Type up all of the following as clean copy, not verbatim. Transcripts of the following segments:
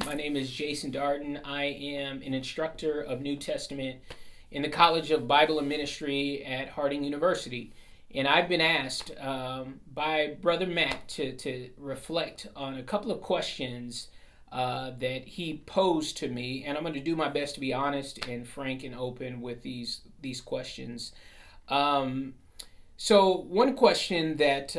My name is Jason Darden. I am an instructor of New Testament in the College of Bible and Ministry at Harding University. And I've been asked by Brother Matt to reflect on a couple of questions that he posed to me. And I'm going to do my best to be honest and frank and open with these questions. So one question that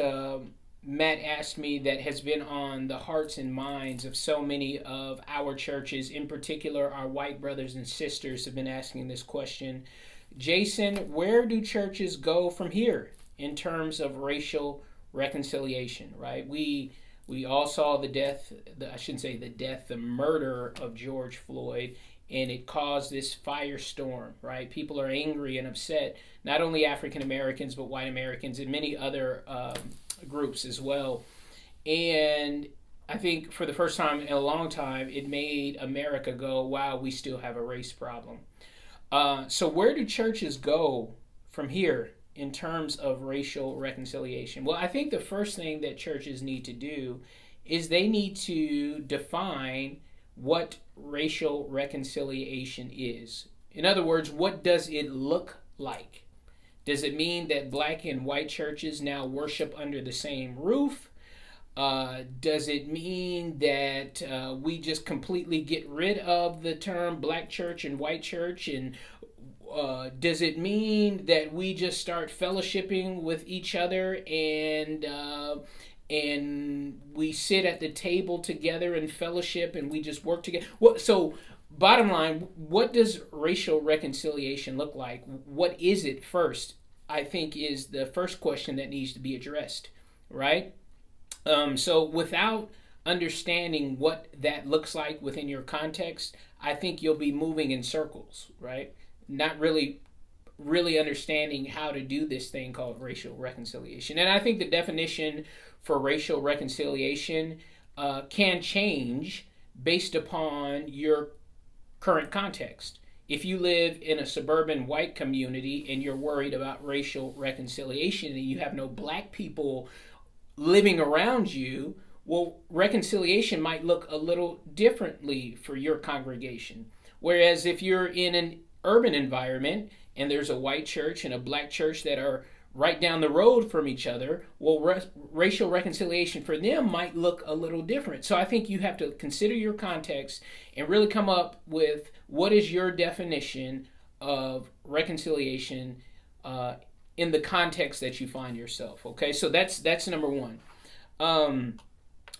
Matt asked me that has been on the hearts and minds of so many of our churches, in particular our white brothers and sisters have been asking this question. Jason, where do churches go from here in terms of racial reconciliation, right? We all saw the murder of George Floyd, and it caused this firestorm, right? People are angry and upset, not only African Americans, but white Americans and many other groups as well. And I think for the first time in a long time, it made America go, wow, we still have a race problem. So where do churches go from here in terms of racial reconciliation? Well, I think the first thing that churches need to do is they need to define what racial reconciliation is. In other words, what does it look like? Does it mean that black and white churches now worship under the same roof? Does it mean that we just completely get rid of the term black church and white church? And does it mean that we just start fellowshipping with each other and we sit at the table together and fellowship and we just work together? So bottom line, what does racial reconciliation look like? What is it first, I think, is the first question that needs to be addressed, right? So without understanding what that looks like within your context, I think you'll be moving in circles, right? Not really understanding how to do this thing called racial reconciliation. And I think the definition for racial reconciliation can change based upon your current context. If you live in a suburban white community and you're worried about racial reconciliation and you have no black people living around you, well, reconciliation might look a little differently for your congregation. Whereas if you're in an urban environment and there's a white church and a black church that are right down the road from each other, well, racial reconciliation for them might look a little different. So I think you have to consider your context and really come up with what is your definition of reconciliation in the context that you find yourself. Okay, so that's number one. And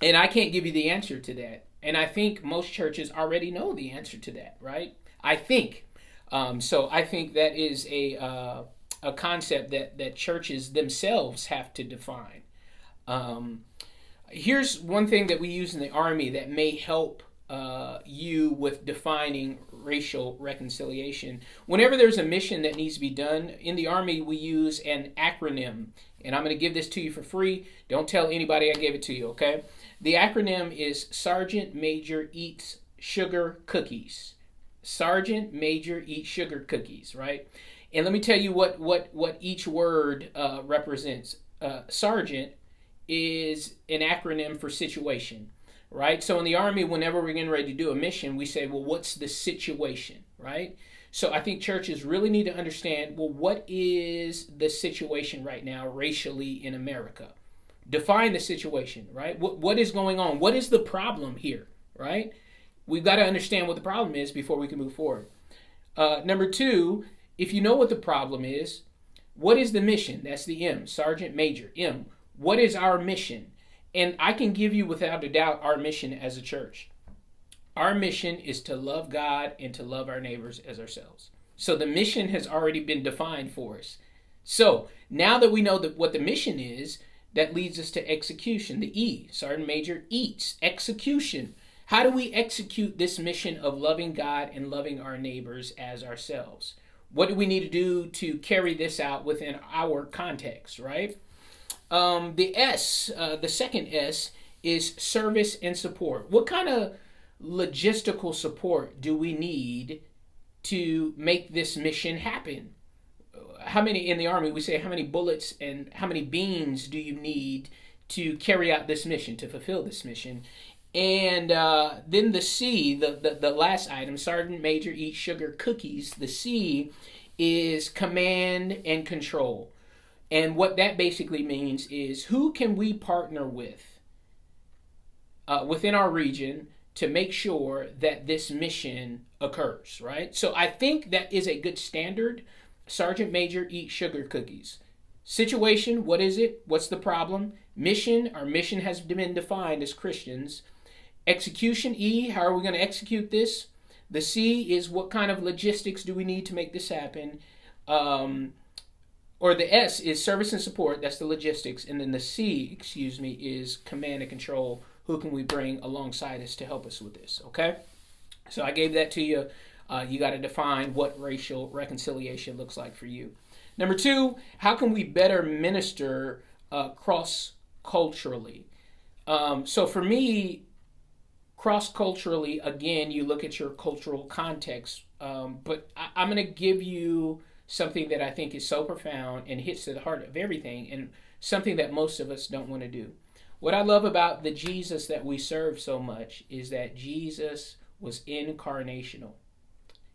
I can't give you the answer to that. And I think most churches already know the answer to that, right? I think. So I think that is a concept that churches themselves have to define. Here's one thing that we use in the Army that may help you with defining racial reconciliation. Whenever there's a mission that needs to be done, in the Army we use an acronym. And I'm going to give this to you for free. Don't tell anybody I gave it to you, okay? The acronym is Sergeant Major Eats Sugar Cookies. Sergeant Major Eats Sugar Cookies, right? And let me tell you what each word represents. Sergeant is an acronym for situation, right? So in the Army, whenever we're getting ready to do a mission, we say, well, what's the situation, right? So I think churches really need to understand, well, what is the situation right now racially in America? Define the situation, right? What is going on? What is the problem here, right? We've got to understand what the problem is before we can move forward. Number two, if you know what the problem is, what is the mission? That's the M, Sergeant Major, M. What is our mission? And I can give you without a doubt our mission as a church. Our mission is to love God and to love our neighbors as ourselves. So the mission has already been defined for us. So now that we know what the mission is, that leads us to execution. The E, Sergeant Major eats, execution. How do we execute this mission of loving God and loving our neighbors as ourselves? What do we need to do to carry this out within our context, right? The S, the second S, is service and support. What kind of logistical support do we need to make this mission happen? How many, in the Army, we say how many bullets and how many beans do you need to carry out this mission, to fulfill this mission? And then the C, the last item, Sergeant Major eats sugar cookies. The C is command and control. And what that basically means is, who can we partner with within our region to make sure that this mission occurs, right? So I think that is a good standard. Sergeant Major eats sugar cookies. Situation, what is it? What's the problem? Mission, our mission has been defined as Christians. Execution, E, how are we going to execute this? The C is, what kind of logistics do we need to make this happen? Or the S is service and support, that's the logistics. And then the C, is command and control. Who can we bring alongside us to help us with this, okay? So I gave that to you. You got to define what racial reconciliation looks like for you. Number 2, how can we better minister cross-culturally? So for me, cross-culturally, again, you look at your cultural context, but I'm going to give you something that I think is so profound and hits to the heart of everything, and something that most of us don't want to do. What I love about the Jesus that we serve so much is that Jesus was incarnational.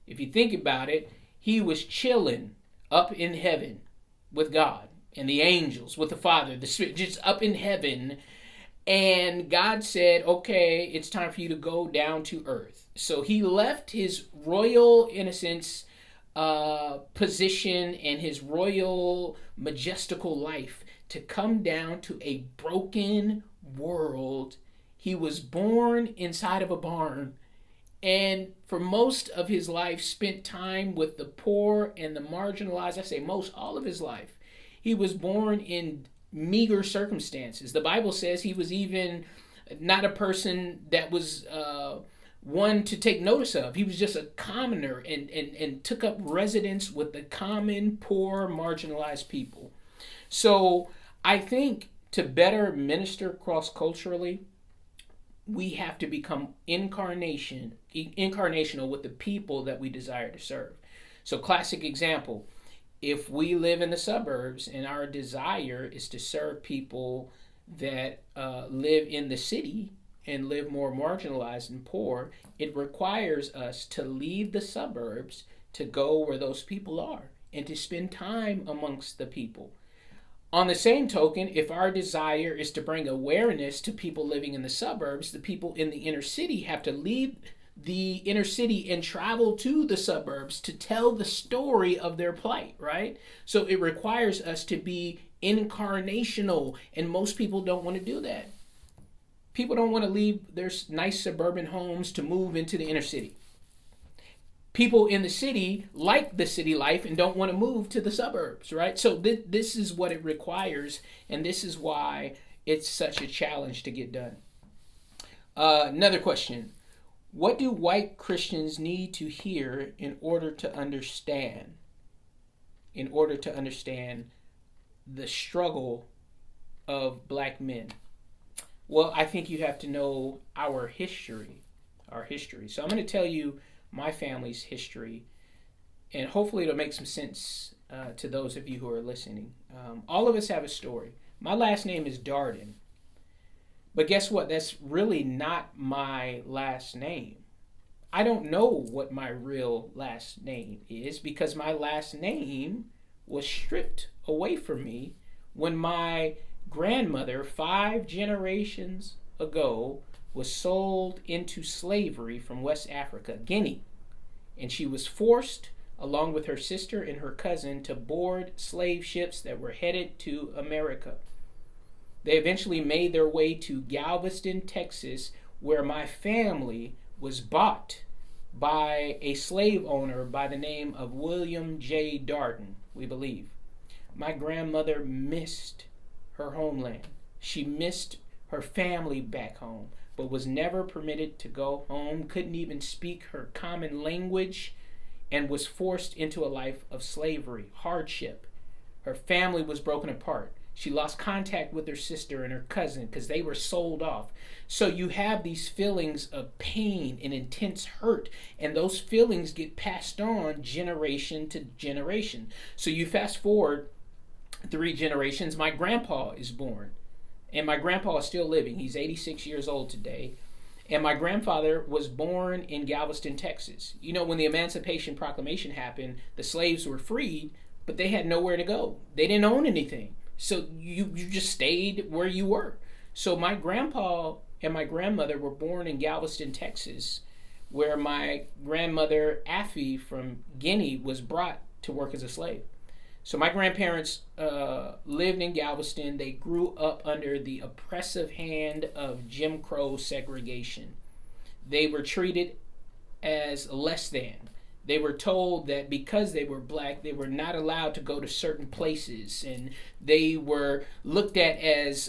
If you think about it, he was chilling up in heaven with God and the angels, with the Father, the Spirit, just up in heaven. And God said, okay, it's time for you to go down to earth. So he left his royal, in a sense, position and his royal, majestical life to come down to a broken world. He was born inside of a barn, and for most of his life spent time with the poor and the marginalized. I say most, all of his life. He was born in meager circumstances. The Bible says he was even not a person that was one to take notice of. He was just a commoner and took up residence with the common, poor, marginalized people. So I think to better minister cross-culturally, we have to become incarnational with the people that we desire to serve. So classic example, if we live in the suburbs and our desire is to serve people that live in the city and live more marginalized and poor, it requires us to leave the suburbs to go where those people are and to spend time amongst the people. On the same token, if our desire is to bring awareness to people living in the suburbs, the people in the inner city have to leave the inner city and travel to the suburbs to tell the story of their plight, right? So it requires us to be incarnational, and most people don't want to do that. People don't want to leave their nice suburban homes to move into the inner city. People in the city like the city life and don't want to move to the suburbs, right? So this is what it requires, and this is why it's such a challenge to get done. Another question. What do white Christians need to hear in order to understand the struggle of black men? Well, I think you have to know our history. So I'm going to tell you my family's history, and hopefully it'll make some sense to those of you who are listening. All of us have a story. My last name is Darden, but guess what? That's really not my last name. I don't know what my real last name is because my last name was stripped away from me when my grandmother, 5 generations ago, was sold into slavery from West Africa, Guinea. And she was forced, along with her sister and her cousin, to board slave ships that were headed to America. They eventually made their way to Galveston, Texas, where my family was bought by a slave owner by the name of William J. Darden, we believe. My grandmother missed her homeland. She missed her family back home, but was never permitted to go home, couldn't even speak her common language, and was forced into a life of slavery, hardship. Her family was broken apart. She lost contact with her sister and her cousin because they were sold off. So you have these feelings of pain and intense hurt, and those feelings get passed on generation to generation. So you fast forward 3 generations, my grandpa is born. And my grandpa is still living. He's 86 years old today. And my grandfather was born in Galveston, Texas. You know, when the Emancipation Proclamation happened, the slaves were freed, but they had nowhere to go. They didn't own anything. So you just stayed where you were. So my grandpa and my grandmother were born in Galveston, Texas, where my grandmother, Affy, from Guinea, was brought to work as a slave. So my grandparents lived in Galveston. They grew up under the oppressive hand of Jim Crow segregation. They were treated as less than. They were told that because they were black, they were not allowed to go to certain places, and they were looked at as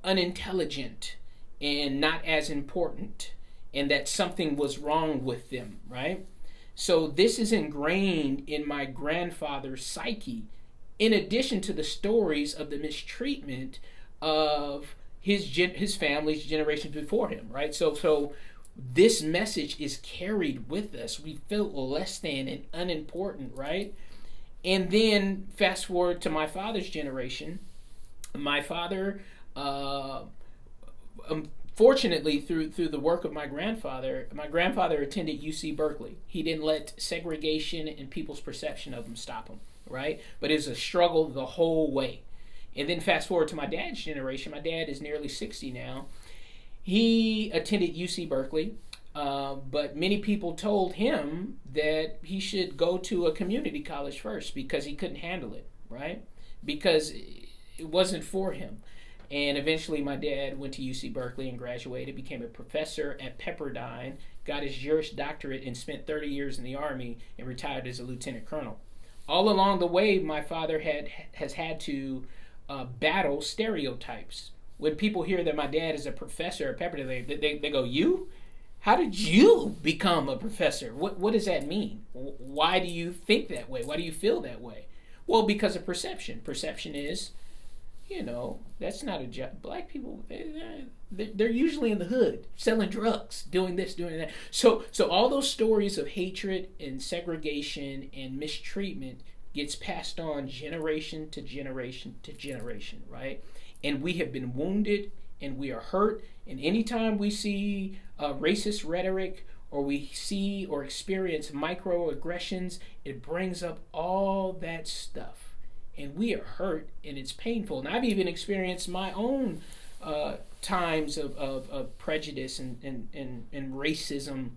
unintelligent and not as important, and that something was wrong with them, right? So this is ingrained in my grandfather's psyche, in addition to the stories of the mistreatment of his family's generations before him, right? So this message is carried with us. We feel less than and unimportant, right? And then fast forward to my father's generation. My father, fortunately, through the work of my grandfather attended UC Berkeley. He didn't let segregation and people's perception of him stop him, right? But it's a struggle the whole way. And then fast forward to my dad's generation. My dad is nearly 60 now. He attended UC Berkeley, but many people told him that he should go to a community college first because he couldn't handle it, right? Because it wasn't for him. And eventually my dad went to UC Berkeley and graduated, became a professor at Pepperdine, got his Juris Doctorate, and spent 30 years in the Army and retired as a lieutenant colonel. All along the way, my father has had to battle stereotypes. When people hear that my dad is a professor at Pepperdine, they go, "You? How did you become a professor? What does that mean? Why do you think that way? Why do you feel that way?" Well, because of perception. Perception is, that's not a job. Black people, they're usually in the hood, selling drugs, doing this, doing that. So all those stories of hatred and segregation and mistreatment gets passed on generation to generation to generation, right? And we have been wounded and we are hurt. And anytime we see racist rhetoric or we see or experience microaggressions, it brings up all that stuff. And we are hurt and it's painful. And I've even experienced my own times of prejudice and racism.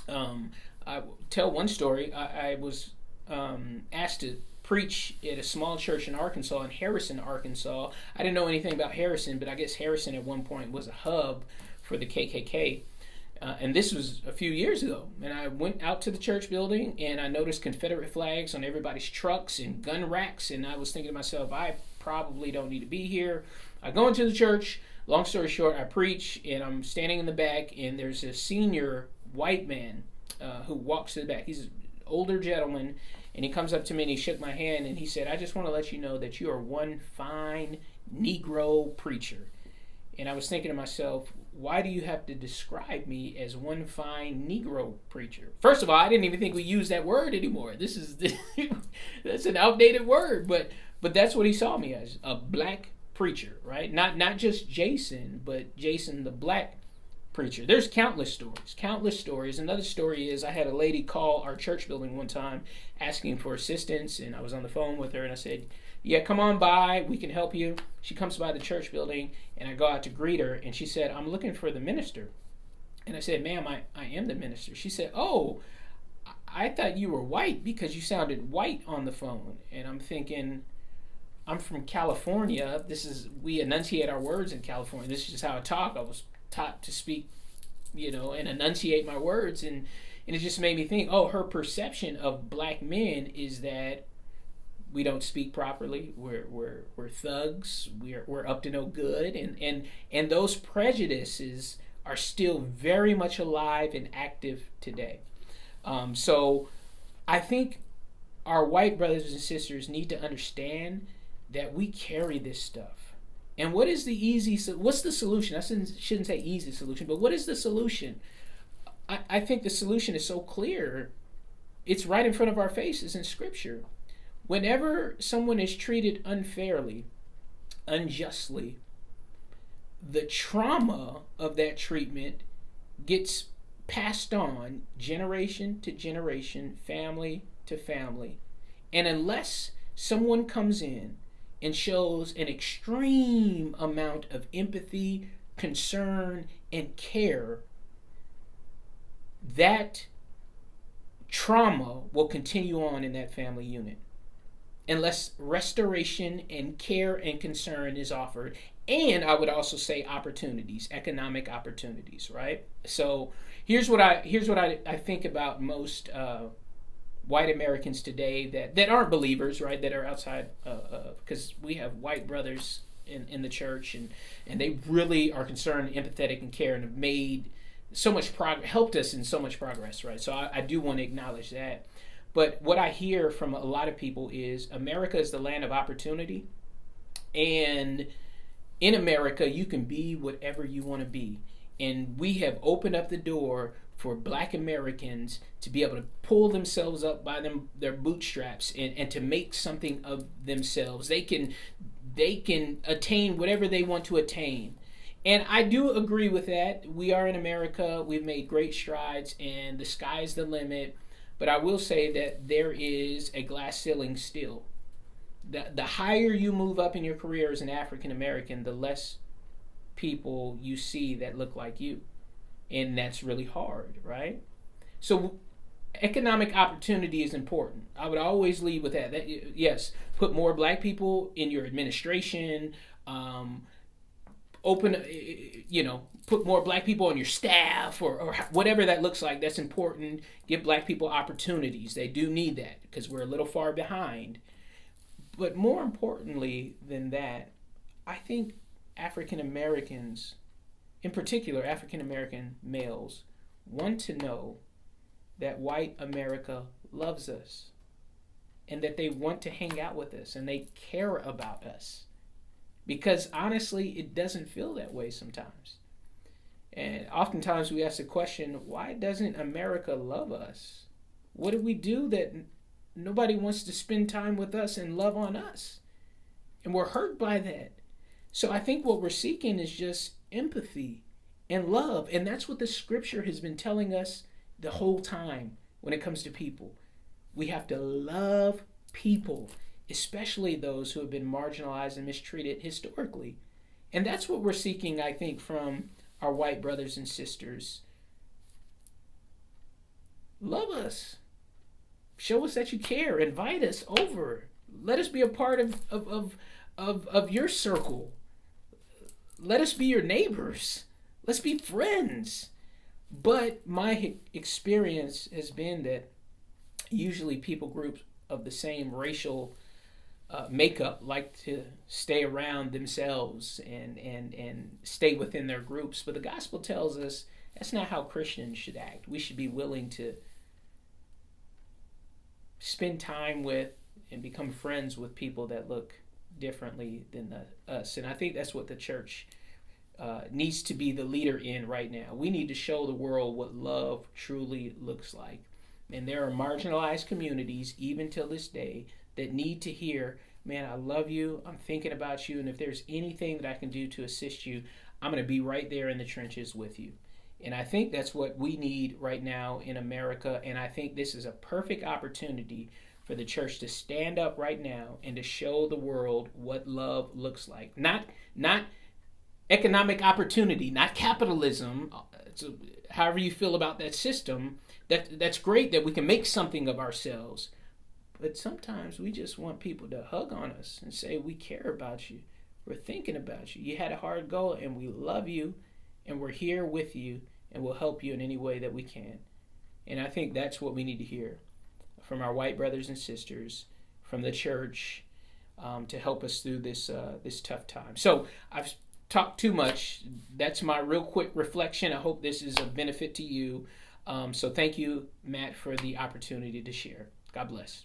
I tell one story. I was asked to preach at a small church in Arkansas, in Harrison, Arkansas. I didn't know anything about Harrison, but I guess Harrison at one point was a hub for the KKK. And this was a few years ago. And I went out to the church building and I noticed Confederate flags on everybody's trucks and gun racks. And I was thinking to myself, I probably don't need to be here. I go into the church. Long story short, I preach and I'm standing in the back and there's a senior white man who walks to the back. He's an older gentleman. And he comes up to me and he shook my hand and he said, "I just want to let you know that you are one fine Negro preacher." And I was thinking to myself, why do you have to describe me as one fine Negro preacher? First of all, I didn't even think we use that word anymore. That's an outdated word, but that's what he saw me as, a black preacher, right? Not just Jason, but Jason the black preacher. There's countless stories. Another story is I had a lady call our church building one time asking for assistance, and I was on the phone with her and I said, "Yeah, come on by, we can help you." She comes by the church building and I go out to greet her and she said, "I'm looking for the minister." And I said, "Ma'am, I am the minister." She said, "Oh, I thought you were white because you sounded white on the phone." And I'm thinking, I'm from California. We enunciate our words in California. This is just how I talk. I was taught to speak, and enunciate my words, and it just made me think, her perception of black men is that we don't speak properly, we're thugs, we're up to no good, and those prejudices are still very much alive and active today. So I think our white brothers and sisters need to understand that we carry this stuff. And what's the solution? I shouldn't say easy solution, but what is the solution? I think the solution is so clear. It's right in front of our faces in Scripture. Whenever someone is treated unfairly, unjustly, the trauma of that treatment gets passed on generation to generation, family to family. And unless someone comes in and shows an extreme amount of empathy, concern, and care, that trauma will continue on in that family unit unless restoration and care and concern is offered. And I would also say opportunities, economic opportunities, right? So here's what I think about most white Americans today that aren't believers, right? That are outside, because we have white brothers in the church, and they really are concerned, empathetic, and care, and have made so much progress, helped us in so much progress, right? So I do want to acknowledge that. But what I hear from a lot of people is America is the land of opportunity, and in America you can be whatever you want to be, and we have opened up the door for Black Americans to be able to pull themselves up by their bootstraps and to make something of themselves. They can attain whatever they want to attain. And I do agree with that. We are in America. We've made great strides, and the sky's the limit. But I will say that there is a glass ceiling still. The higher you move up in your career as an African American, the less people you see that look like you. And that's really hard, right? So economic opportunity is important. I would always lead with that. Yes, put more Black people in your administration. Put more Black people on your staff or whatever that looks like. That's important. Give Black people opportunities. They do need that because we're a little far behind. But more importantly than that, I think African Americans, in particular African American males, want to know that white America loves us and that they want to hang out with us and they care about us. Because honestly, it doesn't feel that way sometimes. And oftentimes we ask the question, why doesn't America love us? What do we do that nobody wants to spend time with us and love on us? And we're hurt by that. So I think what we're seeking is just empathy and love. And that's what the scripture has been telling us the whole time when it comes to people. We have to love people, especially those who have been marginalized and mistreated historically. And that's what we're seeking, I think, from our white brothers and sisters. Love us. Show us that you care. Invite us over. Let us be a part of your circle. Let us be your neighbors. Let's be friends. But my experience has been that usually people groups of the same racial makeup like to stay around themselves and stay within their groups. But the gospel tells us that's not how Christians should act. We should be willing to spend time with and become friends with people that look differently than us. And I think that's what the church needs to be the leader in right now. We need to show the world what love truly looks like. And there are marginalized communities, even till this day, that need to hear, man, I love you, I'm thinking about you, and if there's anything that I can do to assist you, I'm going to be right there in the trenches with you. And I think that's what we need right now in America, and I think this is a perfect opportunity for the church to stand up right now and to show the world what love looks like. Not economic opportunity, not capitalism, so however you feel about that system. That's great that we can make something of ourselves. But sometimes we just want people to hug on us and say, we care about you. We're thinking about you. You had a hard go and we love you and we're here with you and we'll help you in any way that we can. And I think that's what we need to hear from our white brothers and sisters, from the church, to help us through this tough time. So I've talked too much. That's my real quick reflection. I hope this is of benefit to you. So thank you, Matt, for the opportunity to share. God bless.